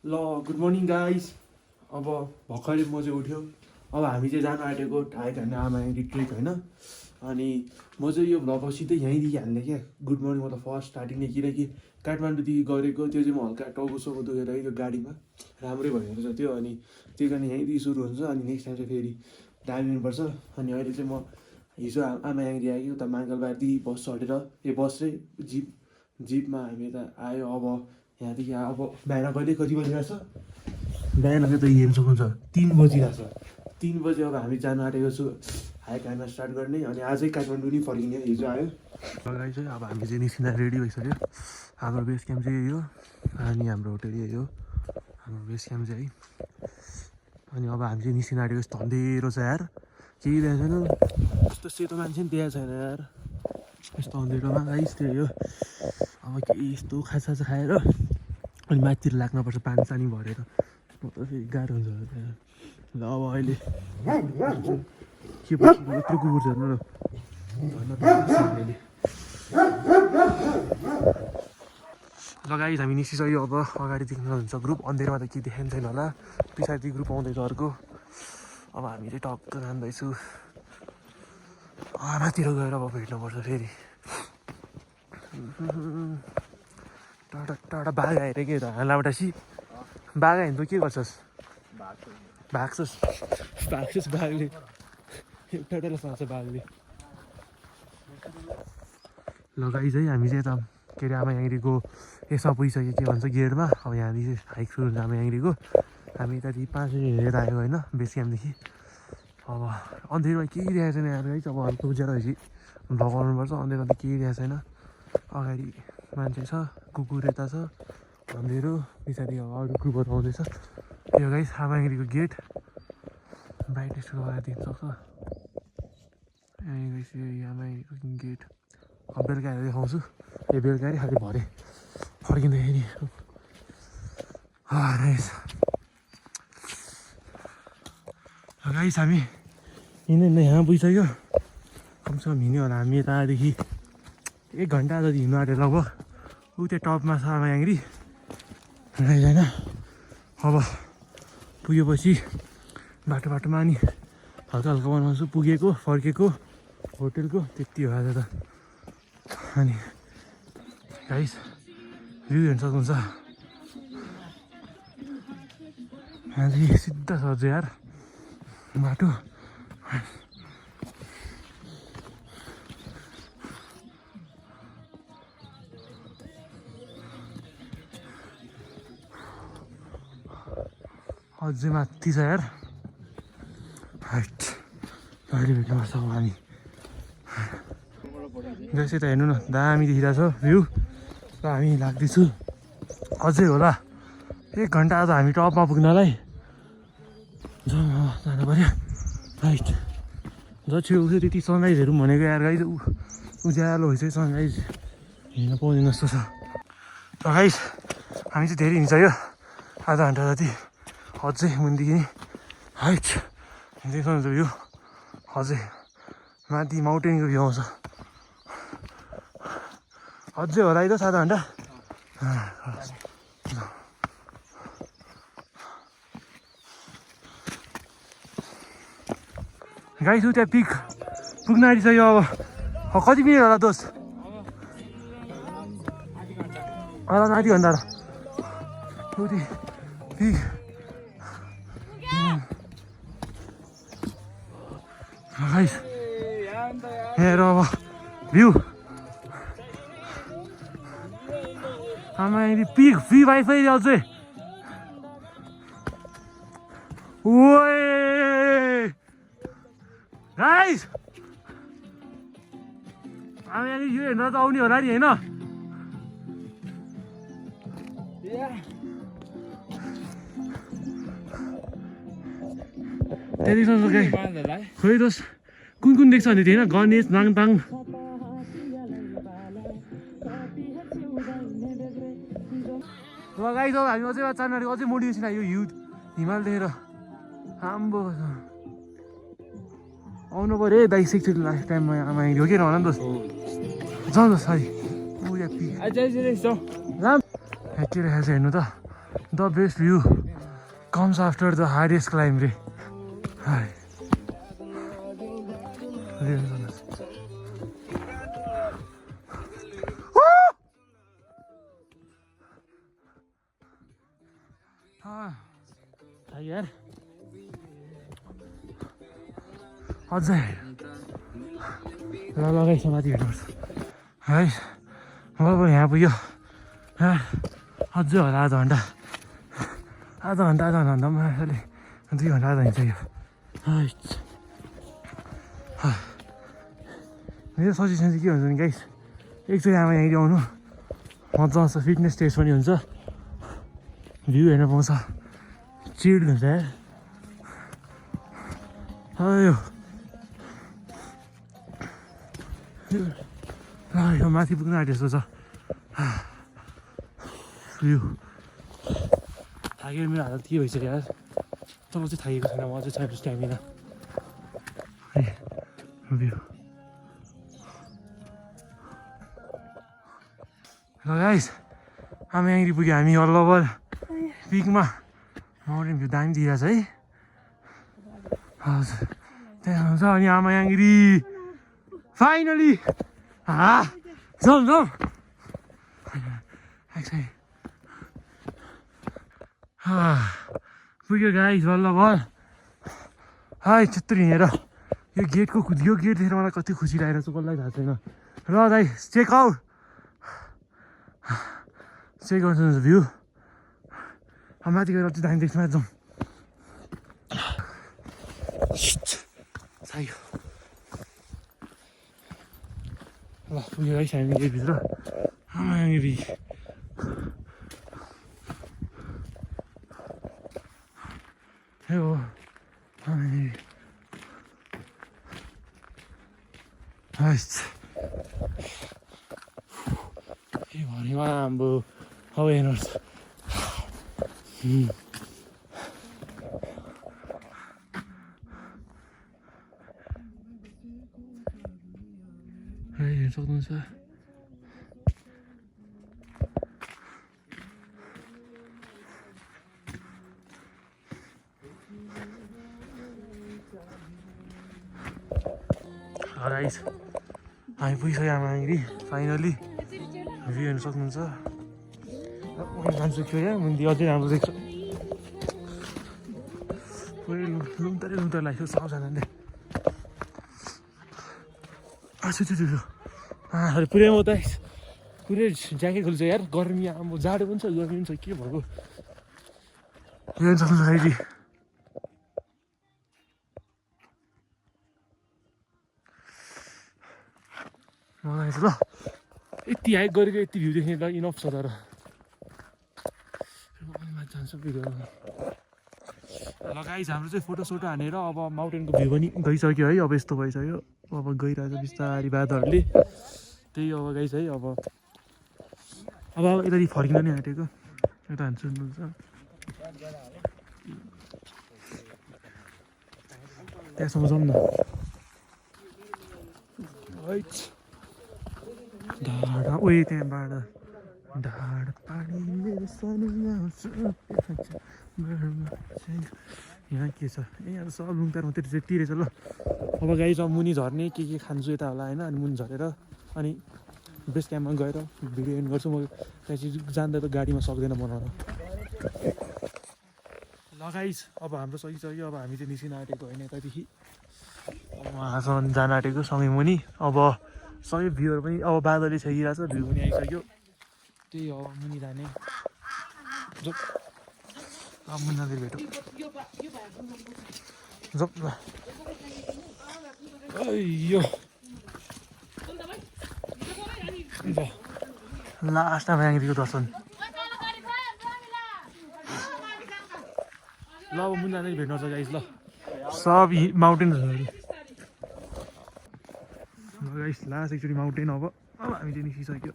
ल good morning guys. अब भर्खरै म चाहिँ उठ्यो। अब हामी चाहिँ जानु आँटेको हाइक हान्ने आमायाङ्गी ट्रिप होइन। अनि म चाहिँ यो भ्लग सिधै यहीँदेखि हाल्ने क्या। गुड मर्निङ मतलब फर्स्ट स्टार्टिङ नै, किनकि काठमाडौँदेखि गरेको त्यो चाहिँ म हल्का टाउको दुखेर यो गाडीमा राम्रै भइरहेको छ त्यो। अनि त्यही कारण यहीँदेखि सुरु हुन्छ। अनि नेक्स्ट टाइम चाहिँ फेरि दार्जिलिङपर्छ। अनि अहिले चाहिँ म हिजो आमायाङ्गी आयो उता माङ्गलबारदेखि बस चढेर बस र जिपमा हामी यता आयो। अब यहाँदेखि अब बिहान कहिले कति बजिरहेको छ? बिहानको त हेर्नु सक्नुहुन्छ 3 बजिरहेको छ। 3 बजी अब हामी जानु आँटेको छु हाइक हान्न स्टार्ट गर्ने। अनि आजै काठमाडौँ नै फर्किने, हिजो आयो लगाइ चाहिँ। अब हामी चाहिँ निस्किँदा रेडी भइसक्यो। हाम्रो बेस क्याम्प चाहिँ यही हो। अनि हाम्रो होटेल यही हो, हाम्रो बेस क्याम्प चाहिँ है। अनि अब हामी चाहिँ निस्किन आँटेको यस्तो अँधेरो छ यार, केही देखाएको छैन। यस्तो सेतो मान्छे पनि देखाएको छैन यार यस्तो अँधेरोमा। गाइस त्यही हो। अब केही यस्तो खाजा खाएर अनि माथितिर लाग्नुपर्छ पानी सानी भरेर, म त फेरि गाह्रो हुन्छ। ल अब अहिले के पर्छ यत्रो कुकुर झर्नु र अहिले। ल गाइस हामी निस्किसक्यो। अब अगाडि देख्नुहुन्छ ग्रुप, अँधेरोमा त केही देखाएको छैन होला। पछाडि ग्रुप आउँदैछ अर्को। अब हामी चाहिँ टक्क जाँदैछु माथितिर गएर अब भेट्नुपर्छ फेरि। टाढा टाढा बाघ आएर के त हालाबाट बाघ आयो भने त के गर्छस्? भाग्छस् बाघले एउटा फाल्छ बाघले। लगाइ चाहिँ हामी चाहिँ यता के अरे आमायाङ्गीको यसमा पुगिसक्यो, के भन्छ गेटमा। अब यहाँदेखि हाइक सुरु हुन्छ आमायाङ्गीको। हामी यतादेखि 5 मिनट हिँडेर आयो होइन बेस क्याम्पदेखि। अब अँधेरोमा केही देखाएको छैन यहाँ है। अब हल्का उज्यालो भएपछि लगाउनुपर्छ। अँधेरोमा त केही देखाएको छैन। अगाडि मान्छे छ, कुकुर यता छ, अँधेरो पछाडि अब अरू ग्रुपहरू आउँदैछ। यो गाइस आमायाङ्गीको गेट ब्राइटनेस लगाएर देख्न सक्छ। गाइस यो आमायाङ्गीको गेट। अब बेलुका हेरेर देखाउँछु। बेलुका अरे खालि भरे फर्किँदाखेरि गाइस हामी हिँड्दै यहाँ पुगिसक्यो। कमसेकम हिँड्यो होला हामी यतादेखि 1 घन्टा जति हिँड्नु आँट्यो लगभग। ऊ त्यो टपमा छ आमायाङ्गी होइन। अब पुगेपछि बाटोमा अनि हल्का बनाउँछु पुगेको फर्केको होटेलको, त्यति हो आज त। अनि गाइस भ्यू हेर्न सक्नुहुन्छ यहाँदेखि सिधा सर्छ यार बाटो। अझै माथि छ यार हाइट। अहिले भेट्नुपर्छ अब हामी। जस्तै त हेर्नु न दामी देखिरहेको छ भ्यू। र हामी लाग्दैछु अझै होला 1 घन्टा त हामी टपमा पुग्नलाई। जानु पऱ्यो राइट। जति उठ्यो त्यति सनराइज हेरौँ भनेको यार गाइस। उज्यालो भइसक्यो, सनराइज हेर्न पाउँदैन जस्तो छ। र गाइस हामी चाहिँ धेरै हिँडिसक्यो, आधा घन्टा जति। अझै मुनिदेखि नि हाइट देख्न सक्नुहुन्छ भ्यू। अझै माथि माउन्टेनको भ्यू आउँछ। अझै होला है त 7 घन्टा। गाइस उ त्यहाँ पिक पुग्न आँटिसक्यो। अब कति मिनट होला दोस्त? आधी घन्टा र उति पिक। गाइस हेर अब भ्यू आमायाङ्गी पिक फ्री वाइफाई अझै। ओए गाइस आमायाङ्गी यो हेर्न त आउने होला नि होइन? त्यति सक्छ खोइ दोस् कुन देख्छ भने थियो होइन? गणेश नाङताङ ल गाइस। अब हामी अझै जानु आँटेको, अझै मोटिभेसन आयो यो हिमाल देखेर। आम्बो आउनु पऱ्यो है बाइक एकचोटि लास्ट टाइममा आमायाङ्गी हो कि होला नि दोस्त। जाउँ दोस्त है। ऊ यहाँ पिक के रहेछ हेर्नु त the best view comes after the hardest climb रे यार अझै ल लगाइस माथि भेट्नुपर्छ है अब यहाँ पुग्यो अझै होला आधा घन्टा पनि अहिले 2 घन्टा आधा हिँड्छ यो मेरो सजेसन चाहिँ के हुन्छ नि गाइस एकचोटि आमा यहीँ आउनु मजा आउँछ फिटनेस टेस्ट पनि हुन्छ भ्यू हेर्न पाउँछ चिड हुन्छ यो माथि पुग्न आँटेको जस्तो छ भ्यू थाकेर मेरो हालत के भइसक्यो यार तब चाहिँ थाकेको छैन म अझै छ स्ट्यामिना भ्यू ल गाइस हामी यहाँनिर पुग्यो हामी अल्लबल पिकमा माउन्टेन भ्यू दामी दिइरहेछ है हजुर त्यहाँ हुन्छ अनि आमा यहाँनिर फाइनली जाउँ पुग्यो गाइस बल्ल हाई त्यत्रो हिँडेर यो गेट देखेर मलाई कति खुसी लागेर चाहिँ कसलाई थाहा छैन र दाइ चेक गर्नु भ्यू माथि गएर अति दामी देख्छ जाउँ ल पुग्यो गाइस हामी यहीँभित्र यहाँनिर हो के भनेको आम्बो अब हेर्नुहोस् हेर्न सक्नुहुन्छ गाइस हामी पुगिसक्यो यहाँनिर फाइनली भ्यू हेर्न सक्नुहुन्छ जान्छु क्या मुन्दी अझै राम्रो देख्छ पुरै लुम्तरै लाग्छ सबजनाले पुरै म त पुरै ज्याकेट खोल्छ यार गर्मी अब जाडो पनि छ गर्मी पनि छ के भएको हेर्न सक्नुहुन्छ अहिले मलाई ल यति हाइक गरेको यति भ्यू देख्ने त इनफ छ तर जान्छ भिडियो लगाइस हाम्रो चाहिँ फोटोसोटो हानेर अब माउन्टेनको भ्यू पनि गइसक्यो है अब यस्तो भइसक्यो अब गइरहेछ बिस्तारी बादलहरूले त्यही अब गाइस है अब यता फर्किन नि आँटेको यता हान्छु त्यहाँसम्म जाउँ न ढाडा उयो त्यहाँबाट ढाड पानी यहाँ के छ यहाँ सब लुङतार मात्रै त्यति रहेछ ल अब गाई अब मुनि झर्ने के खान्छु यता होला होइन अनि मुनि झरेर अनि बेस क्याम्पमा गएर भिडियो एन्ड गर्छु म त्यहाँ चाहिँ जाँदा त गाडीमा सक्दैन बनाउन लगाइस अब हाम्रो सकिसक्यो अब हामी चाहिँ निस्किन आँटेको होइन यतादेखि उहाँसँग जान आँटेको सँगै मुनि अब सबै भ्यूहरू पनि अब बादलले छेकिरहेको छ भ्यू पनि आइसक्यो त्यही हो मुनि जाने अब मुनि जाँदै भेटौँ जप यो लास्टमा यहाँदेखिको दर्शन ल अब मुनि जाँदै भेट्नु छ गाइस ल सब माउन्टेन्सहरू गाइस लास्ट एकचोटि माउन्टेन अब हामी चाहिँ निस्किसक्यो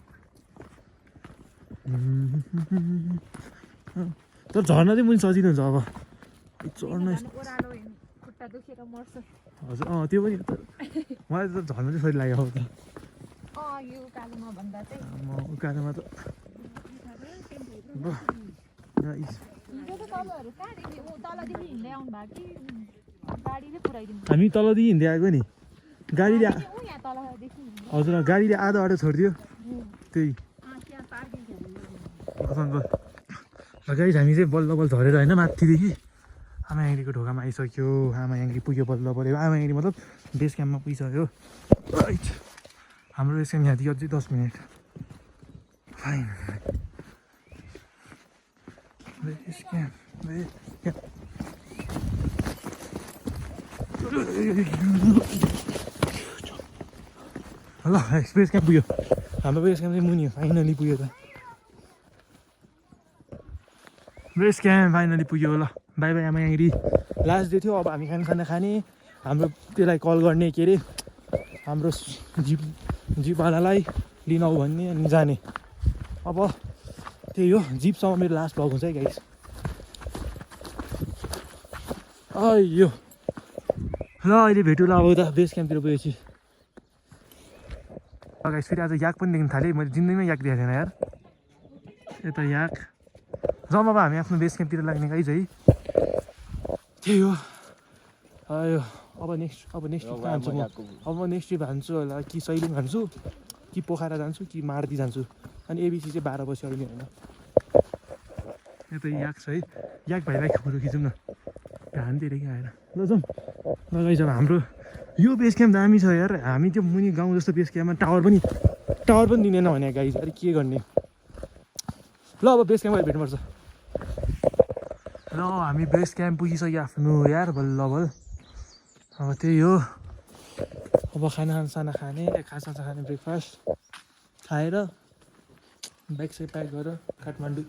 तर झर्न चाहिँ मुनि सजिलो हुन्छ अब चढ्न हजुर त्यो पनि मलाई त झर्न चाहिँ सजिलो लाग्यो अब त उकालोमा त गाइस हिजो त तपाईँहरू कहाँदेखि तलदेखि हिँड्दै आउनु भएको कि गाडीले पुऱ्याइदिनु हामी तलदेखि हिँड्दै आएको नि गाडीले यहाँ तलदेखि हजुर गाडीले आधा बाटो छोडिदियो त्यही त्यहाँ पार्किङ गाइस हामी चाहिँ बल्ल बल्ल झरेर होइन माथिदेखि आमा याङ्रीको ढोकामा आइसक्यो आमा याङ्री पुग्यो बल्ल बल्ल आमा याङ्री मतलब बेस क्याम्पमा पुगिसक्यो राइट हाम्रो बेस क्याम्प यहाँदेखि अझै 10 मिनट फाइन बेस क्याम्प ल बेस क्याम्प पुग्यो हाम्रो बेस क्याम्प चाहिँ मुनि हो फाइनली पुग्यो त बेस क्याम्प फाइनली पुग्यो ल बाई बाई आमा याङ्री लास्ट डे थियो अब हामी खाना खाने हाम्रो त्यसलाई कल गर्ने के अरे हाम्रो जिपवालालाई लिन आऊ भन्ने अनि जाने अब त्यही हो जिपसम्म मेरो लास्ट भ्लग हुन्छ है गाइस अयो ल अहिले भेटौँ ल अब त बेस क्याम्पतिर पुगेपछि गाइस फेरि आज याक पनि देख्न थालेँ मैले जिन्दगीमै याक देखेको थिएन यार यता याक जम्मा अब हामी आफ्नो बेस क्याम्पतिर लाग्ने गाइस है त्यही हो आयो अब नेक्स्ट ट्रिप कहाँ जान्छु म अब म नेक्स्ट ट्रिप हान्छु होला कि सैलुङ हान्छु कि पोखरा जान्छु कि मार्दी जान्छु अनि एबिसी चाहिँ 12 बजी अरू नै होइन यता याक छ है याक भाइलाई फोटो खिचौँ न घाम धेरै कि आएर ल जाउँ ल गाइस अब हाम्रो यो बेस क्याम्प दामी छ यार हामी त्यो मुनि गाउँ जस्तो बेस क्याम्पमा टावर पनि दिँदैन भने गाइस अरे के गर्ने ल अब बेस क्याम्पमा भेट्नुपर्छ ल हामी बेस क्याम्प पुगिसक्यो आफ्नो यार बल्ल बल्ल अब त्यही हो अब खाना खाने ब्रेकफास्ट खाएर ब्याग चाहिँ प्याक गरेर काठमाडौँ